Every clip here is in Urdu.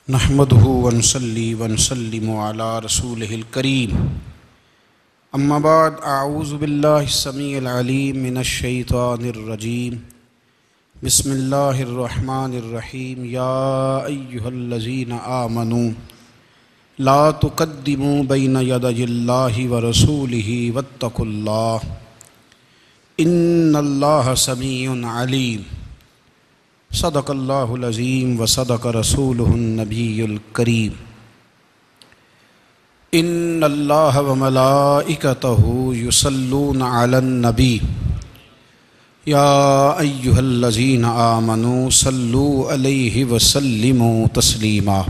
نحمده ونصلي ونسلم على رسوله الكريم اما بعد اعوذ بالله السميع العليم من الشيطان الرجيم بسم الله الرحمن الرحيم يا ايها الذين آمنوا لا تقدموا بين يدي الله ورسوله واتقوا الله ان الله سميع عليم صدق الله العظيم وصدق رسوله النبي الكريم ان الله وملائكته يصلون على النبي يا ايها الذين آمنوا صلوا عليه وسلموا تسليما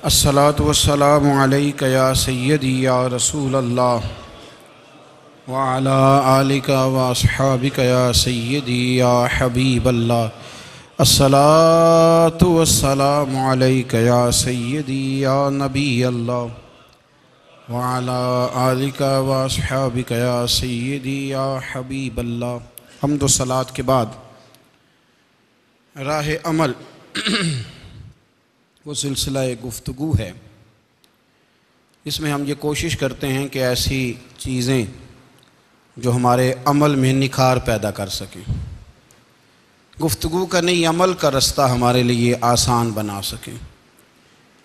الصلاة والسلام عليك يا سيدي يا رسول الله وعلى آلك وأصحابك يا سيدي يا حبيب الله الصلاة والسلام عليك يا سيدي يا نبي الله وعلى آلك وأصحابك يا سيدي يا حبيب الله حمد و صلاة کے بعد راہ عمل وہ سلسلہ گفتگو ہے، اس میں ہم یہ کوشش کرتے ہیں کہ ایسی چیزیں جو ہمارے عمل میں نکھار پیدا کر سکیں، گفتگو کا نہیں عمل کا رستہ ہمارے لیے آسان بنا سکیں،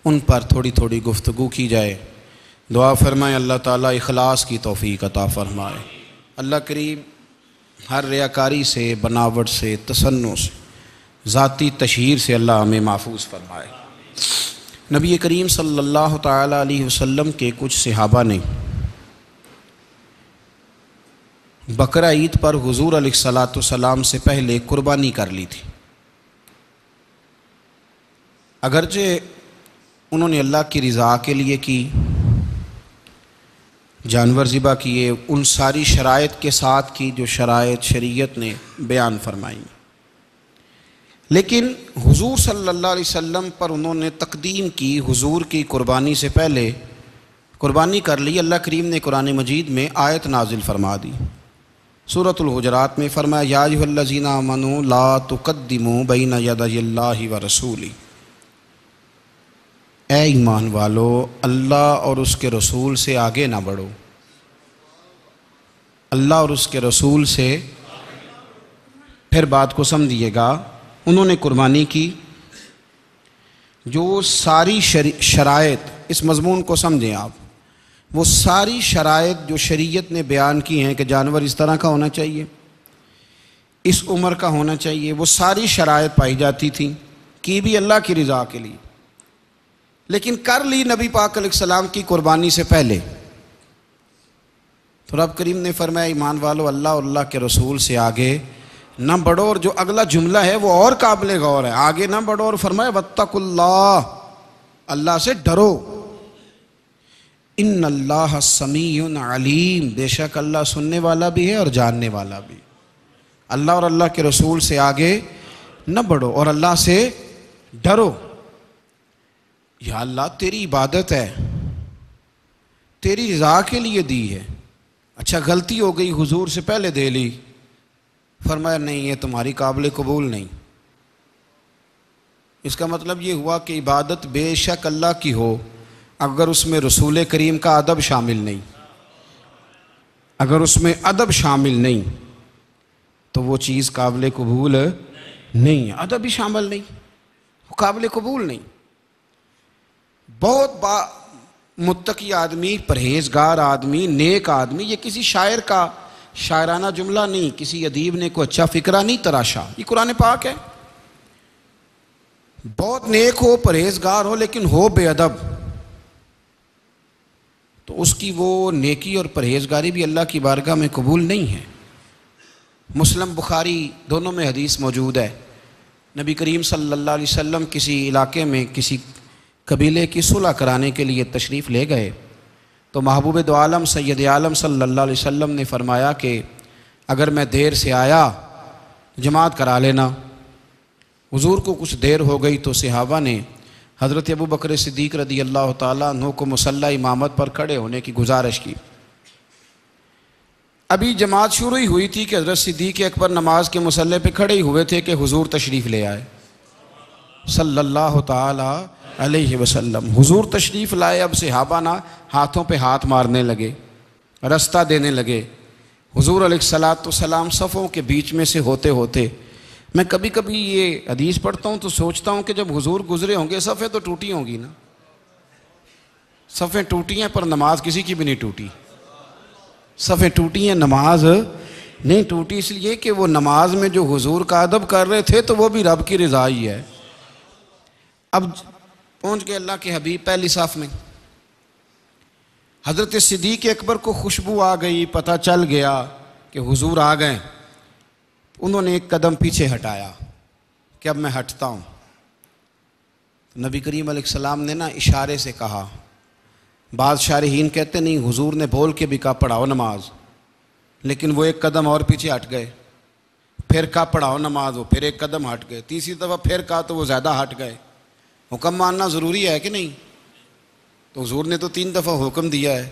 ان پر تھوڑی تھوڑی گفتگو کی جائے۔ دعا فرمائیں اللہ تعالیٰ اخلاص کی توفیق عطا فرمائے، اللہ کریم ہر ریاکاری سے، بناوٹ سے، تصنع سے، ذاتی تشہیر سے اللہ ہمیں محفوظ فرمائے۔ نبی کریم صلی اللہ تعالیٰ علیہ وسلم کے کچھ صحابہ نے بقرہ عید پر حضور علیہ السلام سے پہلے قربانی کر لی تھی، اگرچہ انہوں نے اللہ کی رضا کے لیے کی، جانور ذبح کیے، ان ساری شرائط کے ساتھ کی جو شرائط شریعت نے بیان فرمائی، لیکن حضور صلی اللہ علیہ وسلم پر انہوں نے تقدیم کی، حضور کی قربانی سے پہلے قربانی کر لی۔ اللہ کریم نے قرآن مجید میں آیت نازل فرما دی، سورۃ الحجرات میں فرمایا یا ایھا الذین آمنوا لا تقدموا بین یدی اللہ ورسولہ، اے ایمان والو اللہ اور اس کے رسول سے آگے نہ بڑھو، اللہ اور اس کے رسول سے۔ پھر بات کو سمجھیے گا، انہوں نے قربانی کی، جو ساری شرائط، اس مضمون کو سمجھیں آپ، وہ ساری شرائط جو شریعت نے بیان کی ہیں کہ جانور اس طرح کا ہونا چاہیے، اس عمر کا ہونا چاہیے، وہ ساری شرائط پائی جاتی تھیں، کی بھی اللہ کی رضا کے لیے، لیکن کر لی نبی پاک علیہ السلام کی قربانی سے پہلے۔ تو رب کریم نے فرمایا ایمان والو اللہ اور اللہ کے رسول سے آگے نہ بڑھو، اور جو اگلا جملہ ہے وہ اور قابل غور ہے، آگے نہ بڑھو، اور فرمایا واتقوا اللہ، اللہ سے ڈرو، ان اللہ سمیع علیم، بے شک اللہ سننے والا بھی ہے اور جاننے والا بھی۔ اللہ اور اللہ کے رسول سے آگے نہ بڑھو اور اللہ سے ڈرو۔ یا اللہ تیری عبادت ہے، تیری رضا کے لیے دی ہے، اچھا غلطی ہو گئی حضور سے پہلے دے لی، فرمایا نہیں یہ تمہاری قابل قبول نہیں۔ اس کا مطلب یہ ہوا کہ عبادت بے شک اللہ کی ہو، اگر اس میں رسول کریم کا ادب شامل نہیں، اگر اس میں ادب شامل نہیں تو وہ چیز قابل قبول نہیں ہے، ادب بھی شامل نہیں، وہ قابل قبول نہیں۔ بہت متقی آدمی، پرہیزگار آدمی، نیک آدمی، یہ کسی شاعر کا شاعرانہ جملہ نہیں، کسی ادیب نے کوئی اچھا فقرہ نہیں تراشا، یہ قرآن پاک ہے۔ بہت نیک ہو، پرہیزگار ہو، لیکن ہو بے ادب، تو اس کی وہ نیکی اور پرہیزگاری بھی اللہ کی بارگاہ میں قبول نہیں ہے۔ مسلم بخاری دونوں میں حدیث موجود ہے، نبی کریم صلی اللہ علیہ وسلم کسی علاقے میں کسی قبیلے کی صلح کرانے کے لیے تشریف لے گئے، تو محبوب دو عالم سید عالم صلی اللہ علیہ وسلم نے فرمایا کہ اگر میں دیر سے آیا جماعت کرا لینا۔ حضور کو کچھ دیر ہو گئی تو صحابہ نے حضرت ابو بکر صدیق رضی اللہ تعالیٰ عنہ کو مصلی امامت پر کھڑے ہونے کی گزارش کی۔ ابھی جماعت شروع ہی ہوئی تھی کہ حضرت صدیق اکبر نماز کے مصلی پہ کھڑے ہی ہوئے تھے کہ حضور تشریف لے آئے صلی اللہ تعالی علیہ وسلم. حضور تشریف لائے. اب صحابہ نا ہاتھوں پہ ہاتھ مارنے لگے, رستہ دینے لگے. حضور علیہ الصلوۃ والسلام صفوں کے بیچ میں سے ہوتے ہوتے, میں کبھی کبھی یہ حدیث پڑھتا ہوں تو سوچتا ہوں کہ جب حضور گزرے ہوں گے صفیں تو ٹوٹی ہوں گی نا. صفیں ٹوٹی ہیں پر نماز کسی کی بھی نہیں ٹوٹی. صفیں ٹوٹی ہیں, نماز نہیں ٹوٹی, اس لیے کہ وہ نماز میں جو حضور کا ادب کر رہے تھے تو وہ بھی رب کی رضا ہی ہے. اب پہنچ گئے اللہ کے حبیب پہلی صف میں. حضرت صدیق اکبر کو خوشبو آ گئی, پتہ چل گیا کہ حضور آ گئے. انہوں نے ایک قدم پیچھے ہٹایا کہ اب میں ہٹتا ہوں. نبی کریم علیہ السلام نے نا اشارے سے کہا. بعض شارحین کہتے نہیں, حضور نے بول کے بھی کہا پڑھاؤ نماز, لیکن وہ ایک قدم اور پیچھے ہٹ گئے. پھر کہا پڑھاؤ نماز, وہ پھر ایک قدم ہٹ گئے. تیسری دفعہ پھر کہا تو وہ زیادہ ہٹ گئے. حکم ماننا ضروری ہے کہ نہیں؟ تو حضور نے تو 3 دفعہ حکم دیا ہے.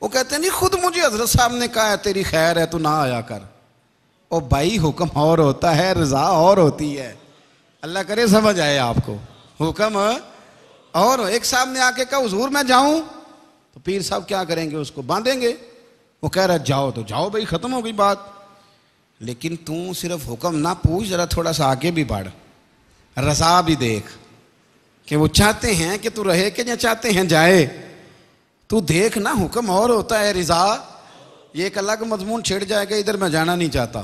وہ کہتے ہیں نہیں, خود مجھے حضرت صاحب نے کہا ہے تیری خیر ہے تو نہ آیا کر. او بھائی, حکم اور ہوتا ہے, رضا اور ہوتی ہے. اللہ کرے سمجھ آئے آپ کو. حکم اور ایک صاحب نے آ کے کہا حضور میں جاؤں, تو پیر صاحب کیا کریں گے, اس کو باندھیں گے. وہ کہہ رہا جاؤ تو جاؤ بھائی, ختم ہو گئی بات. لیکن تو صرف حکم نہ پوچھ, ذرا تھوڑا سا آگے بھی بڑھ, رضا بھی دیکھ کہ وہ چاہتے ہیں کہ تو رہے کہ یا چاہتے ہیں جائے. تو دیکھ نا, حکم اور ہوتا ہے, رضا یہ ایک الگ مضمون چھڑ جائے گا. ادھر میں جانا نہیں چاہتا.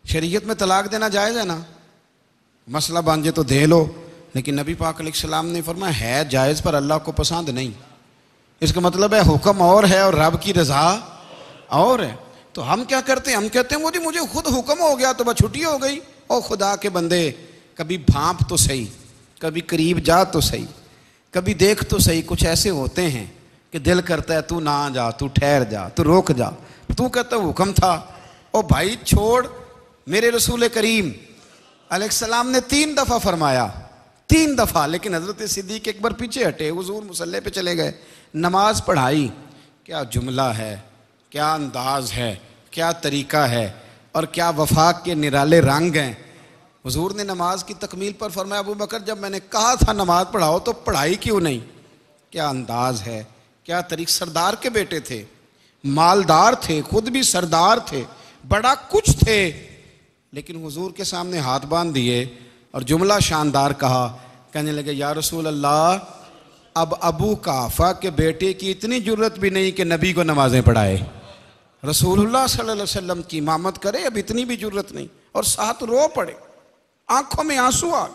شریعت میں طلاق دینا جائز ہے نا, مسئلہ بانجے تو دے لو, لیکن نبی پاک علیہ السلام نے فرمایا ہے جائز پر اللہ کو پسند نہیں. اس کا مطلب ہے حکم اور ہے اور رب کی رضا اور ہے. تو ہم کیا کرتے ہیں, ہم کہتے ہیں مجھے خود حکم ہو گیا تو بس چھٹی ہو گئی. او خدا کے بندے, کبھی بھانپ تو صحیح, کبھی قریب جا تو صحیح, کبھی دیکھ تو صحیح. کچھ ایسے ہوتے ہیں کہ دل کرتا ہے تو نہ جا, تو ٹھہر جا, تو روک جا. تو کہتا ہے حکم تھا. او بھائی چھوڑ, میرے رسول کریم علیہ السلام نے 3 دفعہ فرمایا, 3 دفعہ. لیکن حضرت صدیق اکبر پیچھے ہٹے, حضور مصلی پہ چلے گئے, نماز پڑھائی. کیا جملہ ہے, کیا انداز ہے, کیا طریقہ ہے, اور کیا وفاق کے نرالے رنگ ہیں. حضور نے نماز کی تکمیل پر فرمایا ابو بکر جب میں نے کہا تھا نماز پڑھاؤ تو پڑھائی کیوں نہیں. کیا انداز ہے, کیا طریق. سردار کے بیٹے تھے, مالدار تھے, خود بھی سردار تھے, بڑا کچھ تھے, لیکن حضور کے سامنے ہاتھ باندھ دیے اور جملہ شاندار کہا. کہنے لگے یا رسول اللہ, اب ابو قحافہ کے بیٹے کی اتنی جرت بھی نہیں کہ نبی کو نمازیں پڑھائے. رسول اللہ صلی اللہ علیہ وسلم کی امامت کرے, اب اتنی بھی جرت نہیں. اور ساتھ رو پڑے, آنکھوں میں آنسو آ,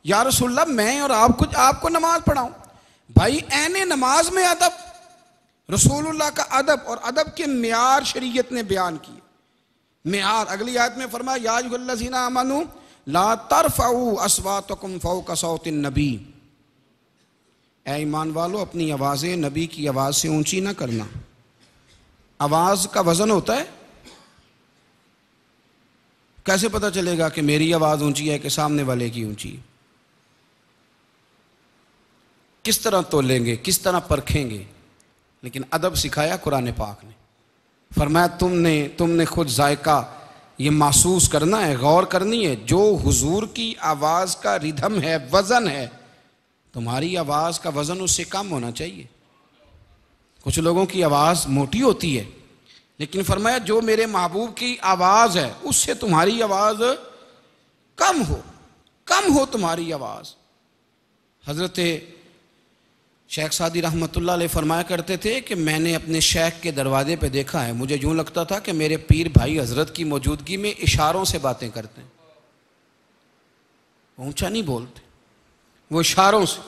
یا رسول اللہ میں اور آپ کو نماز پڑھاؤں. بھائی عین نماز میں ادب, رسول اللہ کا ادب اور ادب کے معیار شریعت نے بیان کیے. معیار اگلی آیت میں فرمایا یا ایھا الذین آمنوا لا ترفعوا اصواتکم فوق صوت النبی. اے ایمان والو, اپنی آوازیں نبی کی آواز سے اونچی نہ کرنا. آواز کا وزن ہوتا ہے. کیسے پتہ چلے گا کہ میری آواز اونچی ہے کہ سامنے والے کی اونچی ہے؟ کس طرح تولیں گے, کس طرح پرکھیں گے؟ لیکن ادب سکھایا قرآن پاک نے. فرمایا تم نے خود ذائقہ یہ محسوس کرنا ہے, غور کرنی ہے. جو حضور کی آواز کا ردھم ہے, وزن ہے, تمہاری آواز کا وزن اس سے کم ہونا چاہیے. کچھ لوگوں کی آواز موٹی ہوتی ہے, لیکن فرمایا جو میرے محبوب کی آواز ہے اس سے تمہاری آواز کم ہو تمہاری آواز. حضرت شیخ سعدی رحمۃ اللہ علیہ فرمایا کرتے تھے کہ میں نے اپنے شیخ کے دروازے پہ دیکھا ہے, مجھے یوں لگتا تھا کہ میرے پیر بھائی حضرت کی موجودگی میں اشاروں سے باتیں کرتے ہیں. اونچا نہیں بولتے, وہ اشاروں سے,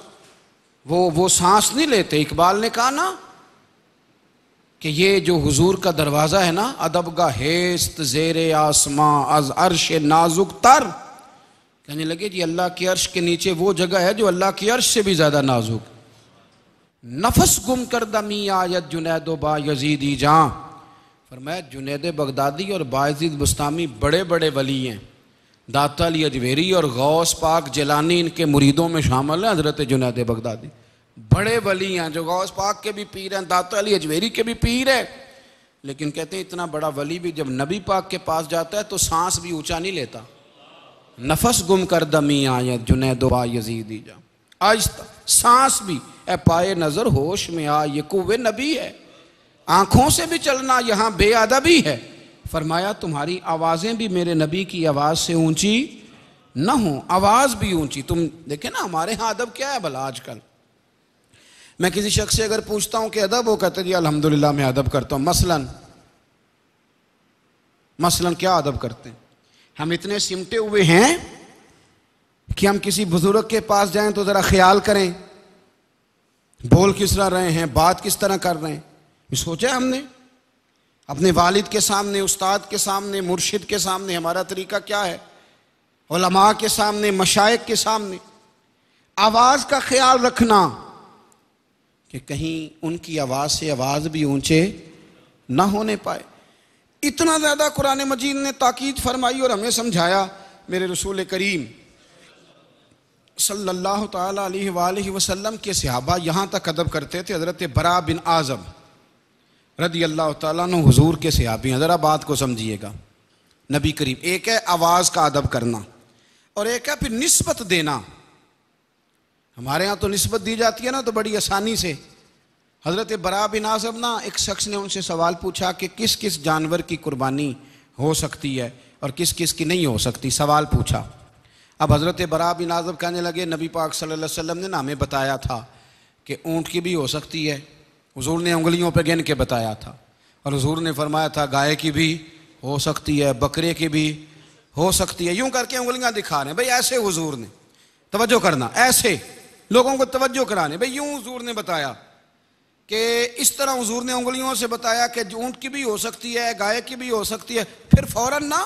وہ سانس نہیں لیتے. اقبال نے کہا نا کہ یہ جو حضور کا دروازہ ہے نا, ادب گاہ ہیست زیر آسماں از عرش نازک تر. کہنے لگے جی اللہ کی عرش کے نیچے وہ جگہ ہے جو اللہ کی عرش سے بھی زیادہ نازک. نفس گم کردہ می آیت جنید و با یزیدی جاں. فرمایا جنید بغدادی اور باعزید بستامی بڑے بڑے ولی ہیں. داتا علی اجویری اور غوث پاک جیلانی ان کے مریدوں میں شامل ہیں. حضرت جنید بغدادی بڑے ولی ہیں جو غوث پاک کے بھی پیر ہیں, داتا علی اجویری کے بھی پیر ہیں. لیکن کہتے ہیں اتنا بڑا ولی بھی جب نبی پاک کے پاس جاتا ہے تو سانس بھی اونچا نہیں لیتا. نفس گم کر دمی آیت جنید با یزیدی جا، آہستہ سانس بھی. اے پائے نظر ہوش میں آ، یہ قوے نبی ہے. آنکھوں سے بھی چلنا یہاں بے ادبی ہے. فرمایا تمہاری آوازیں بھی میرے نبی کی آواز سے اونچی نہ ہوں، آواز بھی اونچی. تم دیکھیں نا ہمارے ہاں ادب کیا ہے بھلا آج کل. میں کسی شخص سے اگر پوچھتا ہوں کہ ادب، وہ کہتے جی الحمدللہ میں ادب کرتا ہوں. مثلاً کیا ادب کرتے ہیں؟ ہم اتنے سمٹے ہوئے ہیں کہ ہم کسی بزرگ کے پاس جائیں تو ذرا خیال کریں بول کس طرح رہے ہیں، بات کس طرح کر رہے ہیں. یہ سوچا ہم نے اپنے والد کے سامنے، استاد کے سامنے، مرشد کے سامنے ہمارا طریقہ کیا ہے، علماء کے سامنے، مشائخ کے سامنے آواز کا خیال رکھنا کہ کہیں ان کی آواز سے آواز بھی اونچے نہ ہونے پائے. اتنا زیادہ قرآن مجید نے تاکید فرمائی اور ہمیں سمجھایا. میرے رسول کریم صلی اللہ تعالیٰ علیہ وآلہ وسلم کے صحابہ یہاں تک ادب کرتے تھے. حضرت برا بن عازب رضی اللہ تعالیٰ عنہ حضور کے صحابی ہیں. ذرا بات کو سمجھیے گا. نبی کریم، ایک ہے آواز کا ادب کرنا اور ایک ہے پھر نسبت دینا. ہمارے ہاں تو نسبت دی جاتی ہے نا تو بڑی آسانی سے. حضرت برا بن عازب نا ایک شخص نے ان سے سوال پوچھا کہ کس کس جانور کی قربانی ہو سکتی ہے اور کس کس کی نہیں ہو سکتی. سوال پوچھا. اب حضرت برا بن عازب کہنے لگے نبی پاک صلی اللہ علیہ وسلم نے نا ہمیں بتایا تھا کہ اونٹ کی بھی ہو سکتی ہے. حضور نے انگلیوں پہ گن کے بتایا تھا. اور حضور نے فرمایا تھا گائے کی بھی ہو سکتی ہے، بکرے کی بھی ہو سکتی ہے. یوں کر کے انگلیاں دکھا رہے ہیں بھئی ایسے حضور نے. توجہ کرنا، ایسے لوگوں کو توجہ کرانے بھئی یوں حضور نے بتایا کہ اس طرح حضور نے انگلیوں سے بتایا کہ اونٹ کی بھی ہو سکتی ہے، گائے کی بھی ہو سکتی ہے. پھر فوراً نہ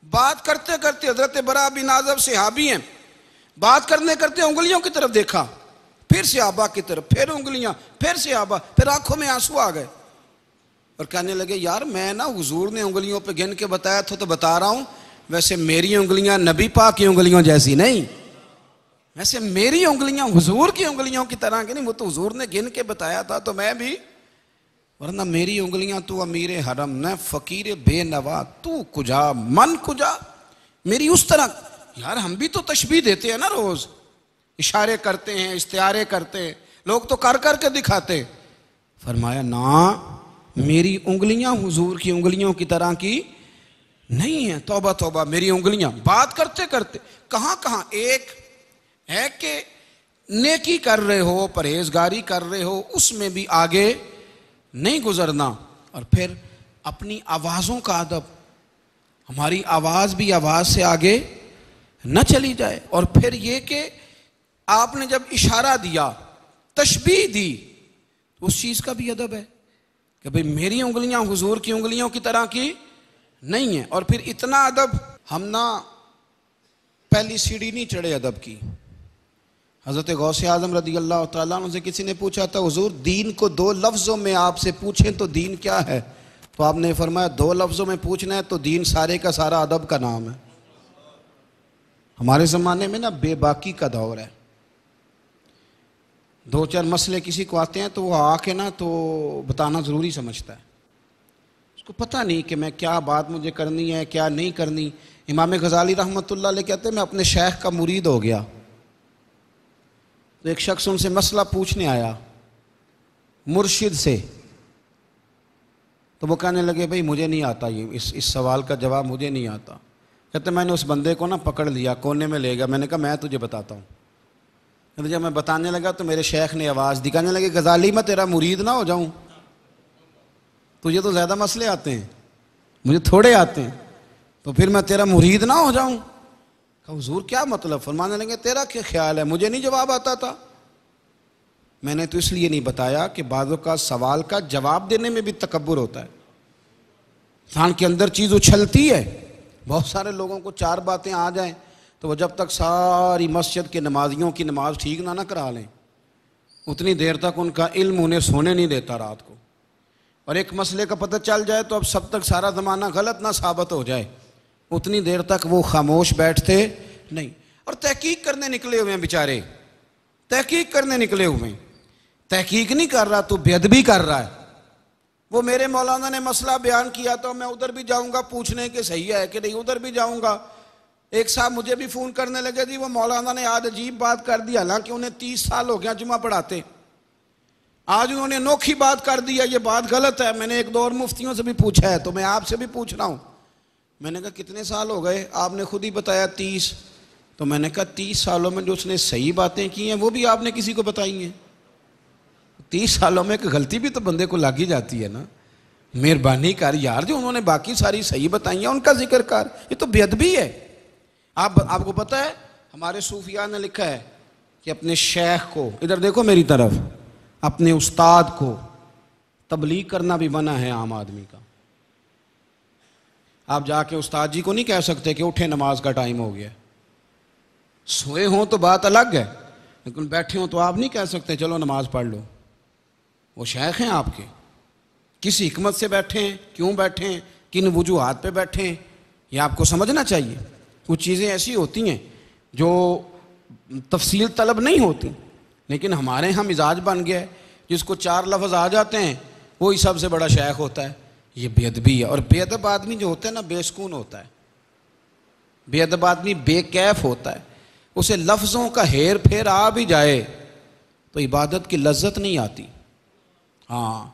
بات کرتے کرتے حضرت برا بن عازب صحابی ہیں، بات کرنے کرتے انگلیوں کی طرف دیکھا، پھر صحابہ کی طرف، پھر انگلیاں، پھر صحابہ، پھر آنکھوں میں آنسو آ گئے اور کہنے لگے یار میں نا حضور نے انگلیوں پہ گن کے بتایا تھا تو بتا رہا ہوں، ویسے میری انگلیاں نبی پاک کی انگلیوں جیسی نہیں، ویسے میری انگلیاں حضور کی انگلیوں کی طرح کی نہیں. وہ تو حضور نے گن کے بتایا تھا تو میں بھی، ورنہ میری انگلیاں تو امیر حرم نہ فقیر بے نوا، تو کجا من کجا میری اس طرح. یار ہم بھی تو تشبیہ دیتے ہیں نا، روز اشارے کرتے ہیں، استعارے کرتے ہیں، لوگ تو کر کر کے دکھاتے. فرمایا نا میری انگلیاں حضور کی انگلیوں کی طرح کی نہیں ہیں. توبہ توبہ، میری انگلیاں. بات کرتے کرتے کہاں کہاں ایک ہے کہ نیکی کر رہے ہو، پرہیزگاری کر رہے ہو، اس میں بھی آگے نہیں گزرنا. اور پھر اپنی آوازوں کا ادب، ہماری آواز بھی آواز سے آگے نہ چلی جائے. اور پھر یہ کہ آپ نے جب اشارہ دیا، تشبیہ دی، اس چیز کا بھی ادب ہے کہ بھئی میری انگلیاں حضور کی انگلیوں کی طرح کی نہیں ہیں. اور پھر اتنا ادب، ہم نہ پہلی سیڑھی نہیں چڑھے ادب کی. حضرت غوث اعظم رضی اللہ تعالیٰ عنہ سے کسی نے پوچھا تھا حضور دین کو 2 لفظوں میں آپ سے پوچھیں تو دین کیا ہے؟ تو آپ نے فرمایا 2 لفظوں میں پوچھنا ہے تو دین سارے کا سارا ادب کا نام ہے. ہمارے زمانے میں نا بے باکی کا دور ہے. 2-4 مسئلے کسی کو آتے ہیں تو وہ آ کے نا تو بتانا ضروری سمجھتا ہے. اس کو پتہ نہیں کہ میں کیا بات مجھے کرنی ہے کیا نہیں کرنی. امام غزالی رحمۃ اللہ علیہ کہتے ہیں میں اپنے شیخ کا مرید ہو گیا. تو ایک شخص ان سے مسئلہ پوچھنے آیا مرشد سے، تو وہ کہنے لگے بھئی مجھے نہیں آتا، یہ اس سوال کا جواب مجھے نہیں آتا. کہتے میں نے اس بندے کو نا پکڑ لیا، کونے میں لے گیا، میں نے کہا میں تجھے بتاتا ہوں. کہتے جب میں بتانے لگا تو میرے شیخ نے آواز دی، کہنے لگے غزالی میں تیرا مرید نہ ہو جاؤں؟ تجھے تو زیادہ مسئلے آتے ہیں، مجھے تھوڑے آتے ہیں، تو پھر میں تیرا مرید نہ ہو جاؤں؟ کہا حضور کیا مطلب؟ فرمانے لگے تیرا کیا خیال ہے، مجھے نہیں جواب آتا تھا. میں نے تو اس لیے نہیں بتایا کہ بعضوں کا سوال کا جواب دینے میں بھی تکبر ہوتا ہے، انسان کے اندر چیز اچھلتی ہے. بہت سارے لوگوں کو 4 باتیں آ جائیں تو وہ جب تک ساری مسجد کے نمازیوں کی نماز ٹھیک نہ کرا لیں اتنی دیر تک ان کا علم انہیں سونے نہیں دیتا رات کو. اور ایک مسئلے کا پتہ چل جائے تو اب سب تک سارا زمانہ غلط نہ ثابت ہو جائے اتنی دیر تک وہ خاموش بیٹھتے نہیں. اور تحقیق کرنے نکلے ہوئے ہیں بیچارے، تحقیق کرنے نکلے ہوئے ہیں. تحقیق نہیں کر رہا تو بے ادبی کر رہا ہے. وہ میرے مولانا نے مسئلہ بیان کیا تو میں ادھر بھی جاؤں گا پوچھنے کہ صحیح ہے کہ نہیں، ادھر بھی جاؤں گا۔ ایک صاحب مجھے بھی فون کرنے لگے، جی وہ مولانا نے آج عجیب بات کر دی، حالانکہ انہیں 30 سال ہو گیا جمعہ پڑھاتے، آج انہوں نے انوکھی بات کر دی ہے، یہ بات غلط ہے۔ میں نے ایک دو اور مفتیوں سے بھی پوچھا ہے، تو میں آپ سے بھی پوچھ رہا ہوں۔ میں نے کہا کتنے سال ہو گئے؟ آپ نے خود ہی بتایا 30۔ تو میں نے کہا 30 سالوں میں جو اس نے صحیح باتیں کی ہیں وہ بھی آپ نے کسی کو بتائی ہیں؟ 30 سالوں میں ایک غلطی بھی تو بندے کو لگ ہی جاتی ہے نا۔ مہربانی کر یار، جو انہوں نے باقی ساری صحیح بتائی ہیں ان کا ذکر کر، یہ تو بے ادبی ہے۔ آپ کو پتہ ہے ہمارے صوفیاء نے لکھا ہے کہ اپنے شیخ کو، ادھر دیکھو میری طرف، اپنے استاد کو تبلیغ کرنا بھی منع ہے عام آدمی کا۔ آپ جا کے استاد جی کو نہیں کہہ سکتے کہ اٹھے نماز کا ٹائم ہو گیا، سوئے ہوں تو بات الگ ہے، لیکن بیٹھے ہوں تو آپ نہیں کہہ سکتے چلو نماز پڑھ لو۔ وہ شیخ ہیں آپ کے، کس حکمت سے بیٹھے ہیں، کیوں بیٹھے ہیں، کن وجوہات پہ بیٹھے ہیں، یہ آپ کو سمجھنا چاہیے۔ کچھ چیزیں ایسی ہوتی ہیں جو تفصیل طلب نہیں ہوتی، لیکن ہمارے ہاں مزاج بن گیا ہے، جس کو 4 لفظ آ جاتے ہیں وہی سب سے بڑا شیخ ہوتا ہے۔ یہ بے ادبی ہے، اور بے ادب آدمی جو ہوتا ہے نا بے سکون ہوتا ہے، بے ادب آدمی بے کیف ہوتا ہے، اسے لفظوں کا ہیر پھیر آ بھی جائے تو عبادت کی لذت نہیں آتی، ہاں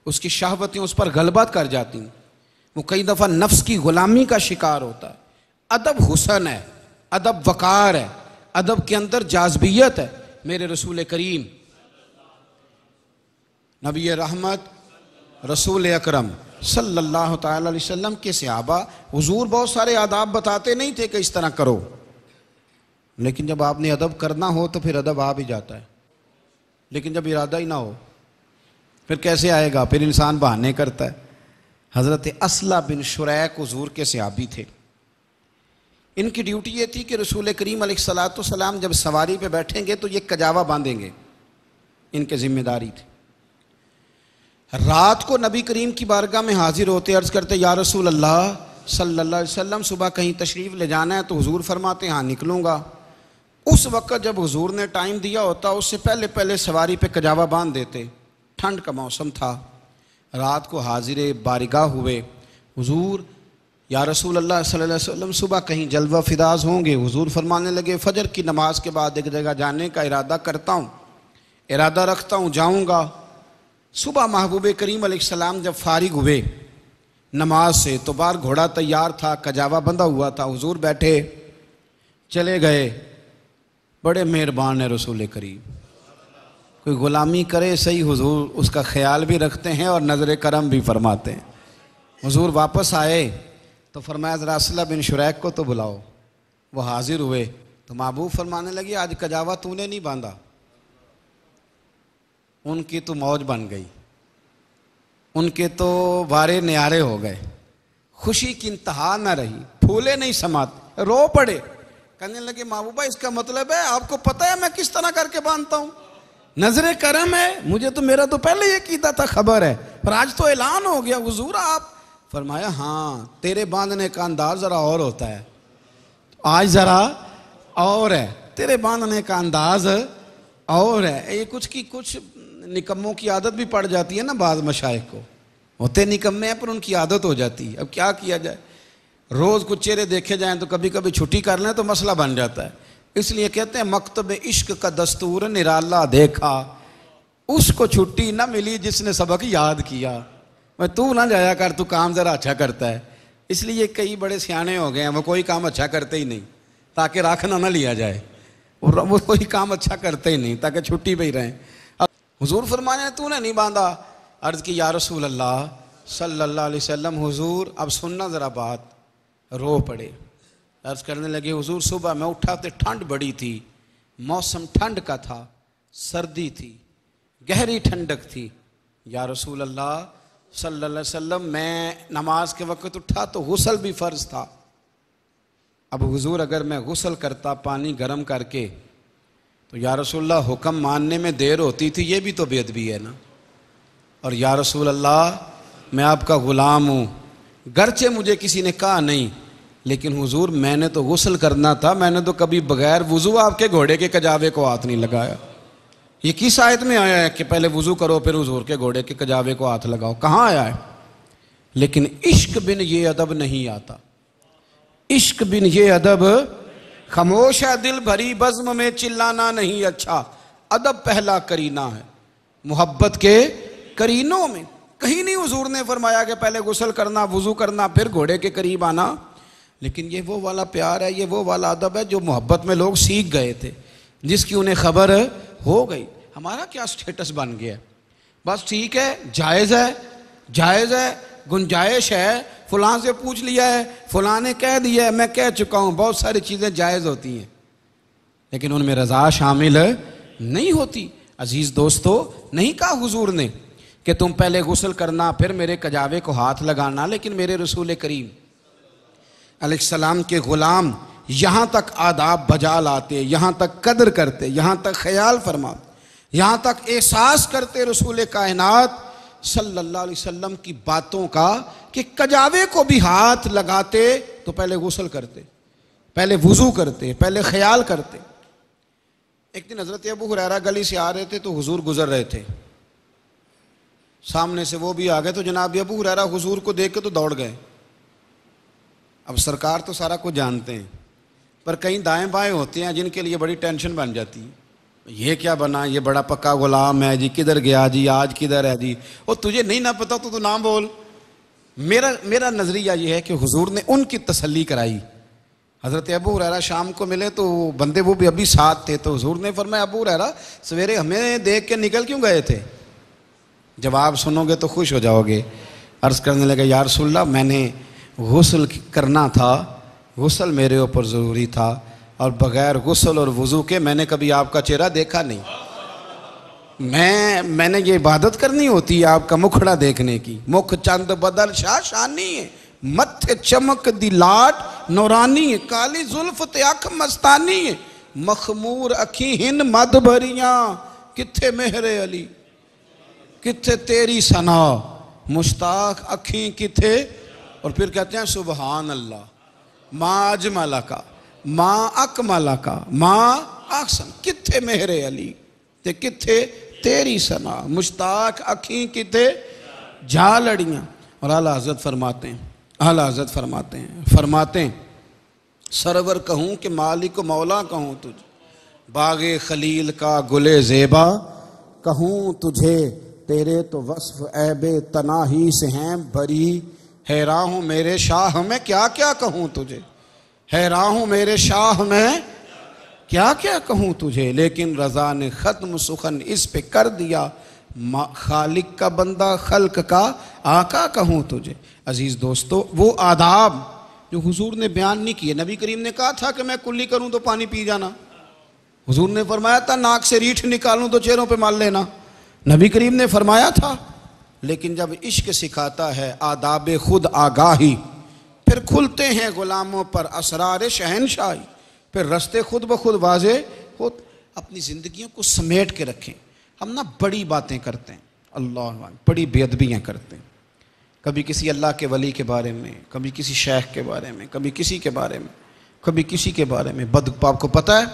اس کی شہوتیں اس پر غلبہ کر جاتی ہیں، وہ کئی دفعہ نفس کی غلامی کا شکار ہوتا ہے۔ ادب حسن ہے، ادب وقار ہے، ادب کے اندر جاذبیت ہے۔ میرے رسول کریم نبی رحمت رسول اکرم صلی اللہ تعالی علیہ وسلم کے صحابہ، حضور بہت سارے آداب بتاتے نہیں تھے کہ اس طرح کرو، لیکن جب آپ نے ادب کرنا ہو تو پھر ادب آ بھی جاتا ہے، لیکن جب ارادہ ہی نہ ہو پھر کیسے آئے گا؟ پھر انسان بہانے کرتا ہے۔ حضرت اصلہ بن شریک حضور کے صحابی تھے، ان کی ڈیوٹی یہ تھی کہ رسول کریم علیہ الصلوۃ والسلام جب سواری پہ بیٹھیں گے تو یہ کجاوا باندھیں گے، ان کے ذمہ داری تھی۔ رات کو نبی کریم کی بارگاہ میں حاضر ہوتے، عرض کرتے یا رسول اللہ صلی اللہ علیہ وسلم صبح کہیں تشریف لے جانا ہے، تو حضور فرماتے ہاں نکلوں گا۔ اس وقت جب حضور نے ٹائم دیا ہوتا اس سے پہلے سواری پہ کجاوا باندھ دیتے، ٹھنڈ کا موسم تھا، رات کو حاضر بارگاہ ہوئے، حضور یا رسول اللہ صلی اللہ علیہ وسلم صبح کہیں جلوہ فراز ہوں گے؟ حضور فرمانے لگے فجر کی نماز کے بعد ایک جگہ جانے کا ارادہ کرتا ہوں، ارادہ رکھتا ہوں، جاؤں گا۔ صبح محبوب کریم علیہ السلام جب فارغ ہوئے نماز سے تو باہر گھوڑا تیار تھا، کجاوا بندھا ہوا تھا، حضور بیٹھے، چلے گئے۔ بڑے مہربان ہے رسول کریم، کوئی غلامی کرے صحیح حضور اس کا خیال بھی رکھتے ہیں اور نظر کرم بھی فرماتے ہیں۔ حضور واپس آئے تو فرمایا ذرا اصلہ بن شریک کو تو بلاؤ۔ وہ حاضر ہوئے تو محبوب فرمانے لگے آج کجاوا تو نے نہیں باندھا۔ ان کی تو موج بن گئی، ان کے تو وارے نیارے ہو گئے، خوشی کی انتہا نہ رہی، پھولے نہیں سماتے، رو پڑے، کہنے لگے محبوبہ اس کا مطلب ہے آپ کو پتہ ہے میں کس طرح کر کے باندھتا ہوں؟ نظر کرم ہے، مجھے تو میرا تو پہلے یہ کیتا تھا خبر ہے، پر آج تو اعلان ہو گیا حضور آپ۔ فرمایا ہاں تیرے باندھنے کا انداز ذرا اور ہوتا ہے، آج ذرا اور ہے، تیرے باندھنے کا انداز اور ہے۔ یہ کچھ نکموں کی عادت بھی پڑ جاتی ہے نا، بعض مشائخ کو ہوتے نکمے ہیں پر ان کی عادت ہو جاتی ہے، اب کیا کیا جائے، روز کچھ چہرے دیکھے جائیں تو کبھی کبھی چھٹی کر لیں تو مسئلہ بن جاتا ہے۔ اس لیے کہتے ہیں مکتب عشق کا دستور نرالا دیکھا، اس کو چھٹی نہ ملی جس نے سبق یاد کیا۔ میں تو نہ جایا کر، تو کام ذرا اچھا کرتا ہے۔ اس لیے کئی بڑے سیانے ہو گئے ہیں، وہ کوئی کام اچھا کرتے ہی نہیں تاکہ راکھنا نہ لیا جائے، وہ کوئی کام اچھا کرتے ہی نہیں تاکہ چھٹی پہ ہی رہیں۔ حضور فرمانے تو نے نہیں باندھا، عرض کی یا رسول اللہ صلی اللہ علیہ وسلم حضور اب سننا ذرا بات، رو پڑے، عرض کرنے لگے حضور صبح میں اٹھا تو ٹھنڈ بڑی تھی، موسم ٹھنڈ کا تھا، سردی تھی، گہری ٹھنڈک تھی، یا رسول اللہ صلی اللہ علیہ وسلم میں نماز کے وقت اٹھا تو غسل بھی فرض تھا، اب حضور اگر میں غسل کرتا پانی گرم کر کے تو یا رسول اللہ حکم ماننے میں دیر ہوتی تھی، یہ بھی تو بے ادبی ہے نا، اور یا رسول اللہ میں آپ کا غلام ہوں، گرچہ مجھے کسی نے کہا نہیں، لیکن حضور میں نے تو غسل کرنا تھا، میں نے تو کبھی بغیر وضو آپ کے گھوڑے کے کجاوے کو ہاتھ نہیں لگایا۔ یہ کس آیت میں آیا ہے کہ پہلے وضو کرو پھر حضور کے گھوڑے کے کجاوے کو ہاتھ لگاؤ؟ کہاں آیا ہے؟ لیکن عشق بن یہ ادب نہیں آتا. عشق بن یہ ادب، خاموش ہے دل بھری بزم میں چلانا نہیں اچھا. ادب پہلا کرینہ ہے محبت کے کرینوں میں. کہیں نہیں حضور نے فرمایا کہ پہلے غسل کرنا، وضو کرنا، پھر گھوڑے کے قریب آنا. لیکن یہ وہ والا پیار ہے، یہ وہ والا ادب ہے جو محبت میں لوگ سیکھ گئے تھے، جس کی انہیں خبر ہو گئی. ہمارا کیا سٹیٹس بن گیا ہے؟ بس ٹھیک ہے، جائز ہے، جائز ہے، گنجائش ہے، فلاں سے پوچھ لیا ہے، فلاں نے کہہ دیا ہے، میں کہہ چکا ہوں. بہت ساری چیزیں جائز ہوتی ہیں لیکن ان میں رضا شامل نہیں ہوتی. عزیز دوستو، نہیں کہا حضور نے کہ تم پہلے غسل کرنا پھر میرے کجاوے کو ہاتھ لگانا، لیکن میرے رسول کریم علیہ السلام کے غلام یہاں تک آداب بجا لاتے، یہاں تک قدر کرتے، یہاں تک خیال فرما، یہاں تک احساس کرتے رسول کائنات صلی اللہ علیہ وسلم کی باتوں کا کہ کجاوے کو بھی ہاتھ لگاتے تو پہلے غسل کرتے، پہلے وضو کرتے، پہلے خیال کرتے. ایک دن حضرت ابو ہریرہ گلی سے آ رہے تھے تو حضور گزر رہے تھے، سامنے سے وہ بھی آ گئے تو جناب ابو ہریرہ حضور کو دیکھ کے تو دوڑ گئے. اب سرکار تو سارا کچھ جانتے ہیں، پر کہیں دائیں بائیں ہوتے ہیں جن کے لیے بڑی ٹینشن بن جاتی ہے. یہ کیا بنا، یہ بڑا پکا غلام ہے جی، کدھر گیا جی، آج کدھر ہے جی، اور تجھے نہیں نہ پتا تو نام بول. میرا نظریہ یہ ہے کہ حضور نے ان کی تسلی کرائی. حضرت ابو ہریرہ شام کو ملے تو بندے وہ بھی ابھی ساتھ تھے، تو حضور نے فرمایا ابو ہریرہ سویرے ہمیں دیکھ کے نکل کیوں گئے تھے؟ جواب سنو گے تو خوش ہو جاؤ گے. عرض کرنے لگے یا رسول اللہ میں نے غسل کرنا تھا، غسل میرے اوپر ضروری تھا، اور بغیر غسل اور وضو کے میں نے کبھی آپ کا چہرہ دیکھا نہیں. میں نے یہ عبادت کرنی ہوتی ہے آپ کا مکھڑا دیکھنے کی. مکھ چند بدل شاہ شانی ہے، متھے چمک دی لاٹ نورانی ہے، کالی زلف تے اکھ مستانی ہے، مخمور اکھی ہن مد بھریاں، کتھے مہر علی کتھے تیری ثنا، مشتاق اکھیں کتھے. اور پھر کہتے ہیں سبحان اللہ ما اجمل کا ما اکمل کا ما احسن، کتھے مہر علی تے کتھے تیری ثنا، مشتاق اکھیں کتھے جھالڑیاں. اور اعلیٰ حضرت فرماتے ہیں سرور کہوں کہ مالک و مولا کہوں تجھے، باغ خلیل کا گل زیبا کہوں تجھے، تیرے تو وصف عیب تناہی سے ہیں بری، حیراں ہوں میرے شاہ میں کیا کیا کہوں تجھے، حیراں ہوں میرے شاہ میں کیا کیا کہوں تجھے. لیکن رضا نے ختم سخن اس پہ کر دیا، خالق کا بندہ خلق کا آقا کہوں تجھے. عزیز دوستو، وہ آداب جو حضور نے بیان نہیں کیے. نبی کریم نے کہا تھا کہ میں کلی کروں تو پانی پی جانا، حضور نے فرمایا تھا ناک سے ریٹھ نکالوں تو چہروں پہ مال لینا، نبی کریم نے فرمایا تھا. لیکن جب عشق سکھاتا ہے آداب خود آگاہی، پھر کھلتے ہیں غلاموں پر اسرار شہنشاہی، پھر رستے خود بخود واضح خود. اپنی زندگیوں کو سمیٹ کے رکھیں. ہم نا بڑی باتیں کرتے ہیں، اللہ بڑی بے ادبیاں کرتے ہیں، کبھی کسی اللہ کے ولی کے بارے میں، کبھی کسی شیخ کے بارے میں، کبھی کسی کے بارے میں، کبھی کسی کے بارے میں. آپ کو پتہ ہے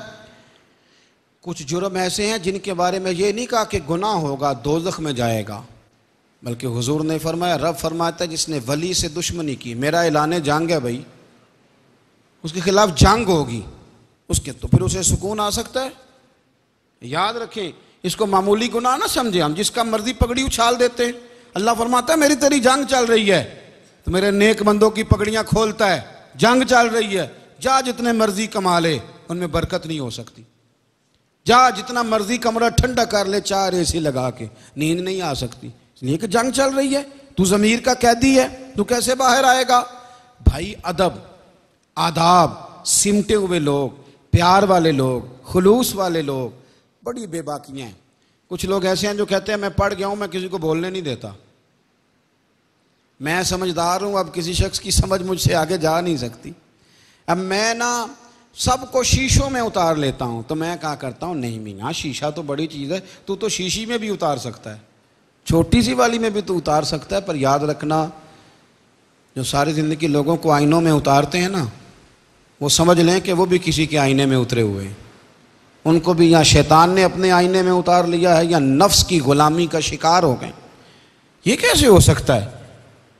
کچھ جرم ایسے ہیں جن کے بارے میں یہ نہیں کہا کہ گناہ ہوگا دوزخ میں جائے گا، بلکہ حضور نے فرمایا، رب فرماتا ہے جس نے ولی سے دشمنی کی، میرا اعلان جنگ ہے بھائی، اس کے خلاف جنگ ہوگی، اس کے تو پھر اسے سکون آ سکتا ہے. یاد رکھیں، اس کو معمولی گناہ نہ سمجھیں. ہم جس کا مرضی پگڑی اچھال دیتے ہیں. اللہ فرماتا ہے میری تیری جنگ چل رہی ہے تو میرے نیک بندوں کی پگڑیاں کھولتا ہے، جنگ چل رہی ہے، جا جتنے مرضی کما لے، ان میں برکت نہیں ہو سکتی. جا جتنا مرضی کمرہ ٹھنڈا کر لے، 4 AC لگا کے، نیند نہیں آ سکتی، اس لیے کہ جنگ چل رہی ہے. تو ضمیر کا قیدی ہے، تو کیسے باہر آئے گا؟ بھائی ادب، آداب سمٹے ہوئے لوگ، پیار والے لوگ، خلوص والے لوگ بڑی بے باکیاں ہیں. کچھ لوگ ایسے ہیں جو کہتے ہیں میں پڑھ گیا ہوں، میں کسی کو بولنے نہیں دیتا، میں سمجھدار ہوں، اب کسی شخص کی سمجھ مجھ سے آگے جا نہیں سکتی. اب میں نا سب کو شیشوں میں اتار لیتا ہوں، تو میں کہا کرتا ہوں نہیں میاں شیشہ تو بڑی چیز ہے، تو شیشی میں بھی اتار سکتا ہے، چھوٹی سی والی میں بھی تو اتار سکتا ہے. پر یاد رکھنا جو ساری زندگی لوگوں کو آئینوں میں اتارتے ہیں نا، وہ سمجھ لیں کہ وہ بھی کسی کے آئینے میں اترے ہوئے ہیں، ان کو بھی یا شیطان نے اپنے آئینے میں اتار لیا ہے یا نفس کی غلامی کا شکار ہو گئے۔ یہ کیسے ہو سکتا ہے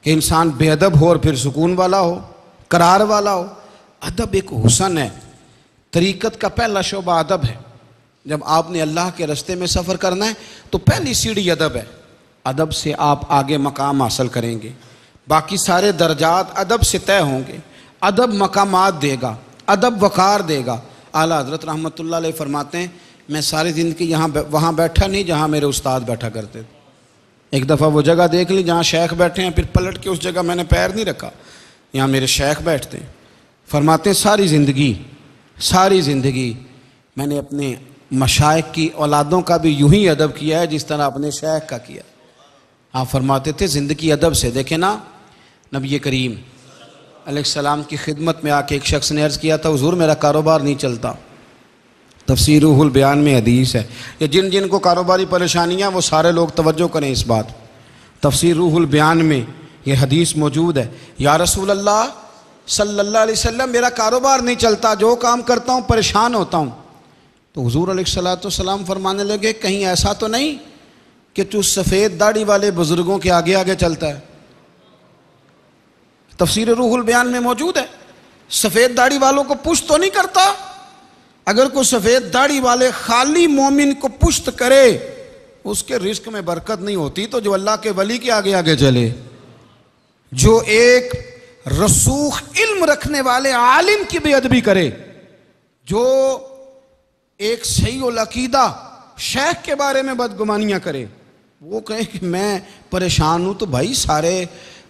کہ انسان بے ادب ہو اور پھر سکون والا ہو، قرار والا ہو؟ ادب ایک حسن ہے، طریقت کا پہلا شعبہ ادب ہے۔ جب آپ نے اللہ کے راستے میں سفر کرنا ہے تو پہلی سیڑھی ادب ہے۔ ادب سے آپ آگے مقام حاصل کریں گے، باقی سارے درجات ادب سے طے ہوں گے۔ ادب مقامات دے گا، ادب وقار دے گا۔ اعلیٰ حضرت رحمۃ اللہ علیہ فرماتے ہیں میں ساری زندگی وہاں بیٹھا نہیں جہاں میرے استاد بیٹھا کرتے تھے۔ ایک دفعہ وہ جگہ دیکھ لی جہاں شیخ بیٹھے ہیں، پھر پلٹ کے اس جگہ میں نے پیر نہیں رکھا، یہاں میرے شیخ بیٹھتے ہیں۔ فرماتے ہیں ساری زندگی میں نے اپنے مشائخ کی اولادوں کا بھی یوں ہی ادب کیا ہے جس طرح اپنے شیخ کا کیا۔ آپ فرماتے تھے زندگی ادب سے۔ دیکھیں نا، نبی کریم علیہ السلام کی خدمت میں آ کے ایک شخص نے عرض کیا تھا حضور میرا کاروبار نہیں چلتا۔ تفسیر روح البیان میں حدیث ہے، یہ جن کو کاروباری پریشانیاں وہ سارے لوگ توجہ کریں اس بات۔ تفسیر روح البیان میں یہ حدیث موجود ہے، یا رسول اللہ صلی اللہ علیہ وسلم میرا کاروبار نہیں چلتا، جو کام کرتا ہوں پریشان ہوتا ہوں۔ تو حضور علیہ السلام فرمانے لگے کہیں ایسا تو نہیں کہ تو سفید داڑھی والے بزرگوں کے آگے آگے چلتا ہے؟ تفسیر روح البیان میں موجود ہے، سفید داڑھی والوں کو پشت تو نہیں کرتا؟ اگر کوئی سفید داڑھی والے خالی مومن کو پشت کرے اس کے رزق میں برکت نہیں ہوتی، تو جو اللہ کے ولی کے آگے آگے چلے، جو ایک رسوخ علم رکھنے والے عالم کی بے ادبی کرے، جو ایک صحیح العقیدہ شیخ کے بارے میں بدگمانیاں کرے، وہ کہے کہ میں پریشان ہوں، تو بھائی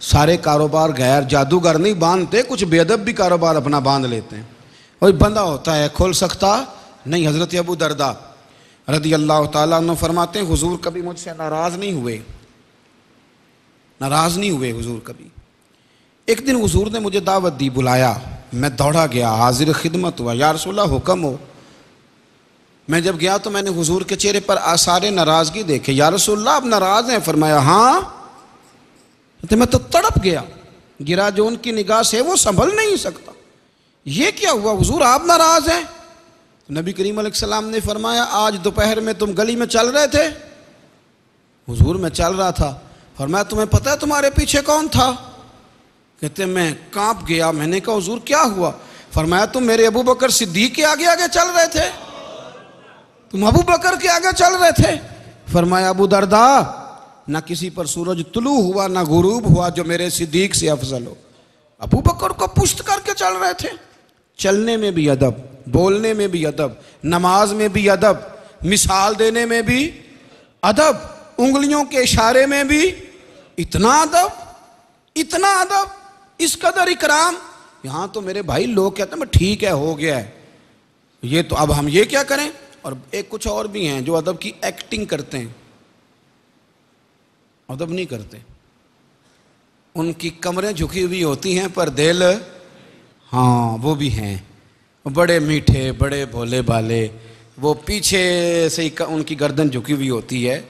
سارے کاروبار غیر جادوگر نہیں باندھتے، کچھ بے ادب بھی کاروبار اپنا باندھ لیتے ہیں۔ وہی بندہ ہوتا ہے کھول سکتا نہیں۔ حضرت ابو درداء رضی اللہ تعالیٰ عنہ فرماتے ہیں حضور کبھی مجھ سے ناراض نہیں ہوئے حضور کبھی۔ ایک دن حضور نے مجھے دعوت دی، بلایا، میں دوڑا گیا، حاضر خدمت ہوا، یا رسول اللہ حکم ہو۔ میں جب گیا تو میں نے حضور کے چہرے پر آثار ناراضگی دیکھے۔ یا رسول اللہ آپ ناراض ہیں؟ فرمایا ہاں۔ تو میں تو تڑپ گرا جو ان کی نگاہ سے وہ سنبھل نہیں سکتا۔ یہ کیا ہوا حضور آپ ناراض ہیں؟ نبی کریم علیہ السلام نے فرمایا آج دوپہر میں تم گلی میں چل رہے تھے؟ حضور میں چل رہا تھا۔ فرمایا تمہیں پتہ ہے تمہارے پیچھے کون تھا؟ کہتے میں کانپ گیا۔ میں نے کہا حضور کیا ہوا؟ فرمایا تم میرے ابو بکر صدیق کے آگے آگے چل رہے تھے، تم ابو بکر کے آگے چل رہے تھے۔ فرمایا ابو درداء نہ کسی پر سورج طلوع ہوا نہ غروب ہوا جو میرے صدیق سے افضل ہو۔ ابو بکر کو پشت کر کے چل رہے تھے۔ چلنے میں بھی ادب، بولنے میں بھی ادب، نماز میں بھی ادب، مثال دینے میں بھی ادب، انگلیوں کے اشارے میں بھی اتنا ادب، اس قدر اکرام۔ یہاں تو میرے بھائی لوگ کہتے ہیں ٹھیک ہے ہو گیا ہے، یہ تو اب ہم یہ کیا کریں؟ اور ایک کچھ اور بھی ہیں جو ادب کی ایکٹنگ کرتے ہیں، ادب نہیں کرتے۔ ان کی کمریں جھکی ہوئی ہوتی ہیں پر دل، ہاں وہ بھی ہیں، بڑے میٹھے بڑے بھولے بھالے، وہ پیچھے سے ہی ان کی گردن جھکی ہوئی ہوتی ہے،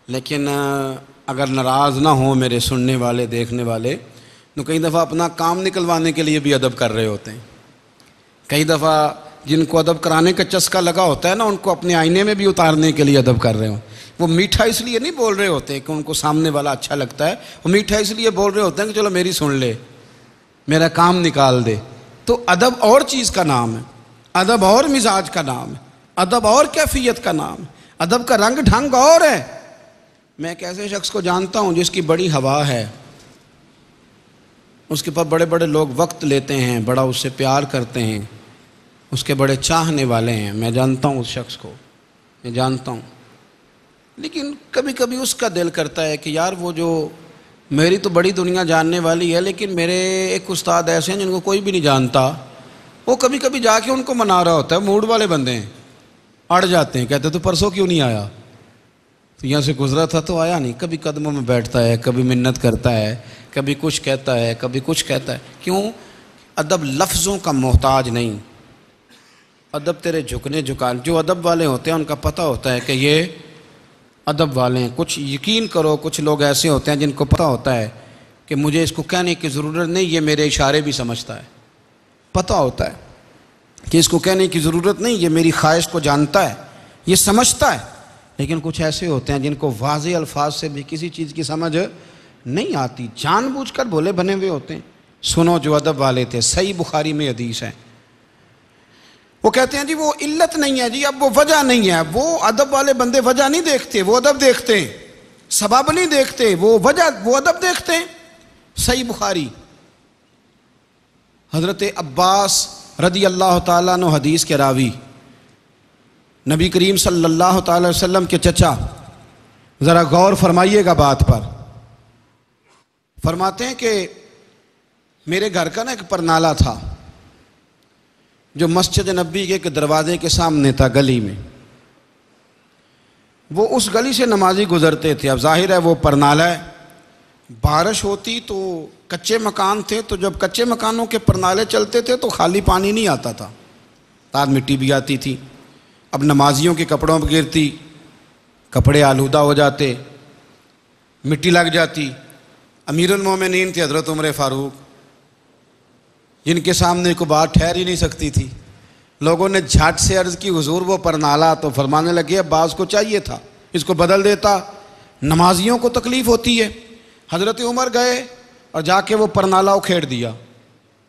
لیکن اگر ناراض نہ ہوں میرے سننے والے دیکھنے والے تو کئی دفعہ اپنا کام نکلوانے کے لیے بھی ادب کر رہے ہوتے ہیں۔ کئی دفعہ جن کو ادب کرانے کا چسکا لگا ہوتا ہے نا، ان کو اپنے آئینے میں بھی اتارنے کے لیے ادب کر رہے ہوں۔ وہ میٹھا اس لیے نہیں بول رہے ہوتے کہ ان کو سامنے والا اچھا لگتا ہے، وہ میٹھا اس لیے بول رہے ہوتے ہیں کہ چلو میری سن لے، میرا کام نکال دے۔ تو ادب اور چیز کا نام ہے، ادب اور مزاج کا نام ہے، ادب اور کیفیت کا نام ہے، ادب کا رنگ ڈھنگ اور ہے۔ میں ایک ایسے شخص کو جانتا ہوں جس کی بڑی ہوا ہے، اس کے پاس بڑے بڑے لوگ وقت لیتے ہیں، بڑا اس سے پیار کرتے ہیں، اس کے بڑے چاہنے والے ہیں، میں جانتا ہوں اس شخص کو، میں جانتا ہوں۔ لیکن کبھی کبھی اس کا دل کرتا ہے کہ یار وہ جو میری تو بڑی دنیا جاننے والی ہے، لیکن میرے ایک استاد ایسے ہیں جن کو کوئی بھی نہیں جانتا، وہ کبھی کبھی جا کے ان کو منا رہا ہوتا ہے، موڈ والے بندے ہیں، اڑ جاتے ہیں، کہتے تو پرسوں کیوں نہیں آیا؟ تو یہاں سے گزرا تھا تو آیا نہیں۔ کبھی قدموں میں بیٹھتا ہے، کبھی منت کرتا ہے، کبھی کچھ کہتا ہے، کبھی کچھ کہتا ہے۔ کیوں؟ ادب لفظوں کا محتاج نہیں، ادب تیرے جھکنے جھکان۔ جو ادب والے ہوتے ہیں ان کا پتہ ہوتا ہے کہ یہ ادب والے ہیں۔ کچھ یقین کرو کچھ لوگ ایسے ہوتے ہیں جن کو پتہ ہوتا ہے کہ مجھے اس کو کہنے کی ضرورت نہیں، یہ میرے اشارے بھی سمجھتا ہے، پتہ ہوتا ہے۔ کہ اس کو کہنے کی ضرورت نہیں، یہ میری خواہش کو جانتا ہے، یہ سمجھتا ہے. لیکن کچھ ایسے ہوتے ہیں جن کو واضح الفاظ سے بھی کسی چیز کی سمجھ نہیں آتی، جان بوجھ کر بھولے بنے ہوئے ہوتے ہیں. سنو جو ادب والے تھے، صحیح بخاری میں حدیث ہے، وہ کہتے ہیں جی وہ علت نہیں ہے جی، اب وہ وجہ نہیں ہے. وہ ادب والے بندے وجہ نہیں دیکھتے، وہ ادب دیکھتے ہیں. سبب نہیں دیکھتے، وہ وجہ، وہ ادب دیکھتے ہیں. صحیح بخاری، حضرت عباس رضی اللہ تعالیٰ عنہ حدیث کے راوی، نبی کریم صلی اللہ تعالی وسلم کے چچا. ذرا غور فرمائیے گا بات پر. فرماتے ہیں کہ میرے گھر کا نا ایک پرنالہ تھا جو مسجد نبی کے ایک دروازے کے سامنے تھا، گلی میں. وہ اس گلی سے نمازی گزرتے تھے. اب ظاہر ہے وہ پرنالہ ہے، بارش ہوتی تو کچے مکان تھے، تو جب کچے مکانوں کے پرنالے چلتے تھے تو خالی پانی نہیں آتا تھا، تار مٹی بھی آتی تھی. اب نمازیوں کے کپڑوں پر گرتی، کپڑے آلودہ ہو جاتے، مٹی لگ جاتی. امیر المومنین تھے حضرت عمر فاروق، جن کے سامنے کوئی بات ٹھہر ہی نہیں سکتی تھی. لوگوں نے جھٹ سے عرض کی حضور وہ پرنالہ، تو فرمانے لگے عباس کو چاہیے تھا اس کو بدل دیتا، نمازیوں کو تکلیف ہوتی ہے. حضرت عمر گئے اور جا کے وہ پرنالہ اکھیڑ دیا.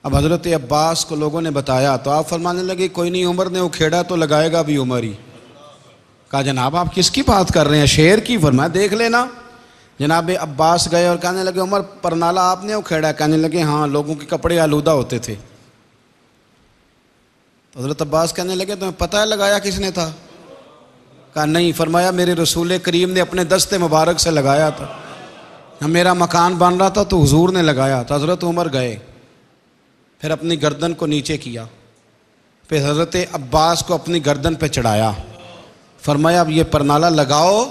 اب حضرت عباس کو لوگوں نے بتایا تو آپ فرمانے لگے کوئی نہیں، عمر نے اکھیڑا تو لگائے گا بھی عمر ہی. کہا جناب آپ کس کی بات کر رہے ہیں؟ شعر کی. فرمایا دیکھ لینا. جناب عباس گئے اور کہنے لگے عمر پرنالہ آپ نے اکھیڑا؟ کہنے لگے ہاں، لوگوں کے کپڑے آلودہ ہوتے تھے. تو حضرت عباس کہنے لگے تمہیں پتہ ہے لگایا کس نے تھا؟ کہا نہیں. فرمایا میرے رسول کریم نے اپنے دست مبارک سے لگایا تھا. میرا مکان بن رہا تھا تو حضور نے لگایا. تو حضرت عمر گئے، پھر اپنی گردن کو نیچے کیا، پھر حضرت عباس کو اپنی گردن پہ چڑھایا. فرمایا اب یہ پرنالہ لگاؤ.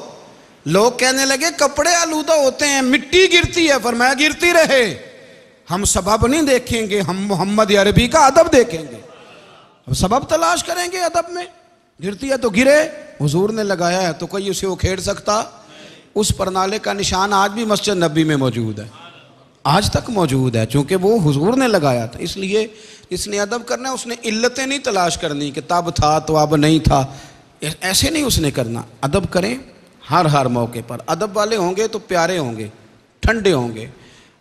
لوگ کہنے لگے کپڑے آلودہ ہوتے ہیں، مٹی گرتی ہے. فرمایا گرتی رہے، ہم سبب نہیں دیکھیں گے، ہم محمد عربی کا ادب دیکھیں گے. اب سبب تلاش کریں گے ادب میں. گرتی ہے تو گرے، حضور نے لگایا ہے تو کوئی اسے اکھیڑ سکتا؟ اس پرنالے کا نشان آج بھی مسجد نبی میں موجود ہے، آج تک موجود ہے، چونکہ وہ حضور نے لگایا تھا. اس لیے اس نے ادب کرنا ہے، اس نے علتیں نہیں تلاش کرنی کہ تب تھا تو اب نہیں تھا، ایسے نہیں اس نے کرنا. ادب کریں ہر موقع پر. ادب والے ہوں گے تو پیارے ہوں گے، ٹھنڈے ہوں گے،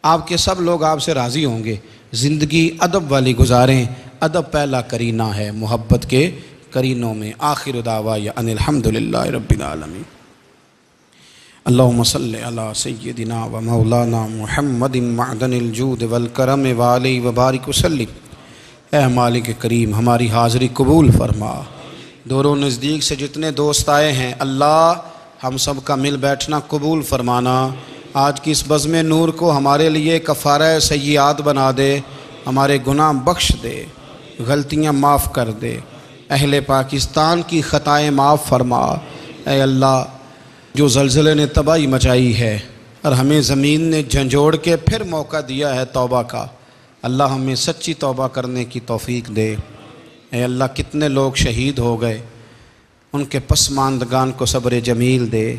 آپ کے سب لوگ آپ سے راضی ہوں گے. زندگی ادب والی گزاریں. ادب پہلا کرینہ ہے محبت کے کرینوں میں. آخر دعوانا ان الحمدللہ رب العالمین. اللہم صلی علی سیدنا و مولانا محمد معدن الجود والکرم وعلی وبارک وسلم. اے مالک کریم ہماری حاضری قبول فرما. دور و نزدیک سے جتنے دوست آئے ہیں اللہ ہم سب کا مل بیٹھنا قبول فرمانا. آج کی اس بزم نور کو ہمارے لیے کفارہ سیئات بنا دے، ہمارے گناہ بخش دے، غلطیاں معاف کر دے. اہل پاکستان کی خطائیں معاف فرما. اے اللہ جو زلزلے نے تباہی مچائی ہے اور ہمیں زمین نے جھنجھوڑ کے پھر موقع دیا ہے توبہ کا، اللہ ہمیں سچی توبہ کرنے کی توفیق دے. اے اللہ کتنے لوگ شہید ہو گئے، ان کے پسماندگان کو صبر جمیل دے.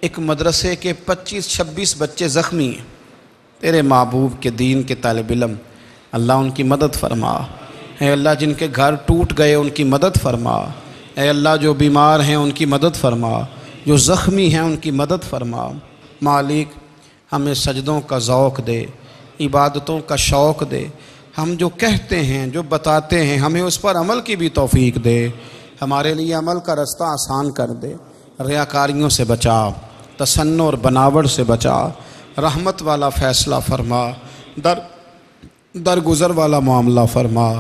ایک مدرسے کے 25-26 بچے زخمی ہیں، تیرے محبوب کے دین کے طالب علم، اللہ ان کی مدد فرما. اے اللہ جن کے گھر ٹوٹ گئے ان کی مدد فرما. اے اللہ جو بیمار ہیں ان کی مدد فرما، جو زخمی ہیں ان کی مدد فرما. مالک ہمیں سجدوں کا ذوق دے، عبادتوں کا شوق دے. ہم جو کہتے ہیں جو بتاتے ہیں ہمیں اس پر عمل کی بھی توفیق دے. ہمارے لیے عمل کا رستہ آسان کر دے. ریاکاریوں سے بچا، تصنع اور بناوٹ سے بچا. رحمت والا فیصلہ فرما، درگزر والا معاملہ فرما.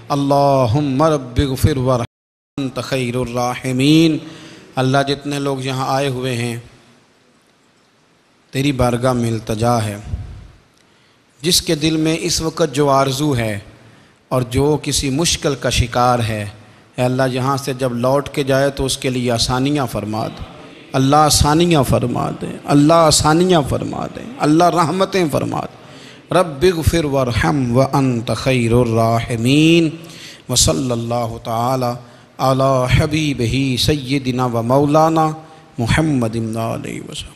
اللہم رب اغفر وارحم انت خیر الراحمین. اللہ جتنے لوگ یہاں آئے ہوئے ہیں تیری بارگاہ میں التجا ہے، جس کے دل میں اس وقت جو آرزو ہے اور جو کسی مشکل کا شکار ہے، اے اللہ یہاں سے جب لوٹ کے جائے تو اس کے لیے آسانیاں فرما دے. اللہ آسانیاں فرما دے، اللہ آسانیاں فرما دے، اللہ رحمتیں فرما دے. رب اغفر وارحم وانت خیر الراحمین. وصلی اللہ تعالی علی حبیبہ سیدنا و مولانا محمد علیہ وسلم.